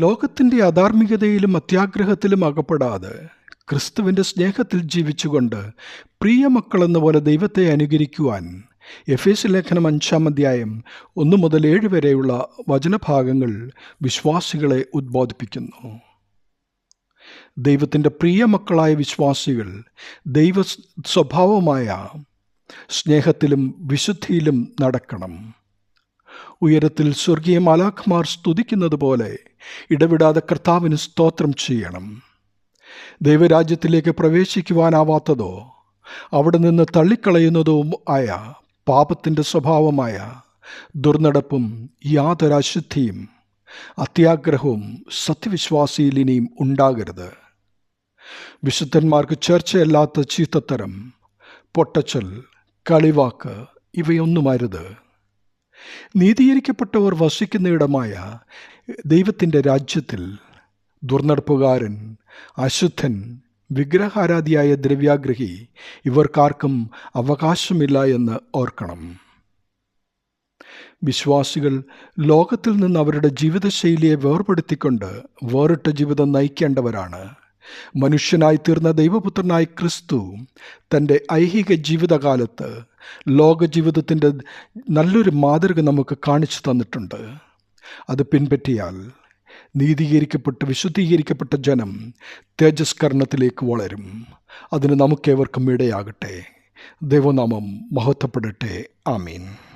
ലോകത്തിൻ്റെ അധാർമികതയിലും അത്യാഗ്രഹത്തിലും അകപ്പെടാതെ ക്രിസ്തുവിൻ്റെ സ്നേഹത്തിൽ ജീവിച്ചുകൊണ്ട് പ്രിയമക്കളെന്ന പോലെ ദൈവത്തെ അനുകരിക്കുവാൻ എഫേസ്യ ലേഖനം 5-ാം അധ്യായം 1 മുതൽ 7 വരെയുള്ള വചനഭാഗങ്ങൾ വിശ്വാസികളെ ഉദ്ബോധിപ്പിക്കുന്നു. ദൈവത്തിൻ്റെ പ്രിയമക്കളായ വിശ്വാസികൾ ദൈവ സ്വഭാവമായ സ്നേഹത്തിലും വിശുദ്ധിയിലും നടക്കണം. ഉയരത്തിൽ സ്വർഗീയ മാലാഖമാർ സ്തുതിക്കുന്നത് പോലെ ഇടവിടാതെ കർത്താവിന് സ്തോത്രം ചെയ്യണം. ദൈവരാജ്യത്തിലേക്ക് പ്രവേശിക്കുവാനാവാത്തതോ അവിടെ നിന്ന് തള്ളിക്കളയുന്നതോ ആയ പാപത്തിൻ്റെ സ്വഭാവമായ ദുർനടപ്പും യാതൊരു അശുദ്ധിയും അത്യാഗ്രഹവും സത്യവിശ്വാസിയിൽ ഇനിയും ഉണ്ടാകരുത്. വിശുദ്ധന്മാർക്ക് ചർച്ചയല്ലാത്ത ചീത്തത്തരം, പൊട്ടച്ചൽ, കളിവാക്ക് ഇവയൊന്നും അരുത്. നീതീകരിക്കപ്പെട്ടവർ വസിക്കുന്നയിടമായ ദൈവത്തിൻ്റെ രാജ്യത്തിൽ ദുർനടപ്പുകാരൻ, അശുദ്ധൻ, വിഗ്രഹാരാധിയായ ദ്രവ്യാഗ്രഹി ഇവർക്കാർക്കും അവകാശമില്ല എന്ന് ഓർക്കണം. വിശ്വാസികൾ ലോകത്തിൽ നിന്ന് അവരുടെ ജീവിതശൈലിയെ വേർപെടുത്തിക്കൊണ്ട് വേറിട്ട ജീവിതം നയിക്കേണ്ടവരാണ്. മനുഷ്യനായി തീർന്ന ദൈവപുത്രനായ ക്രിസ്തു തൻ്റെ ഐഹിക ജീവിതകാലത്ത് ലോകജീവിതത്തിൻ്റെ നല്ലൊരു മാതൃക നമുക്ക് കാണിച്ചു തന്നിട്ടുണ്ട്. അത് പിൻപറ്റിയാൽ നീതീകരിക്കപ്പെട്ട് വിശുദ്ധീകരിക്കപ്പെട്ട ജനം തേജസ്കരണത്തിലേക്ക് വളരും. അതിന് നമുക്കേവർക്കും ഇടയാകട്ടെ. ദൈവനാമം മഹത്വപ്പെടട്ടെ. ആമീൻ.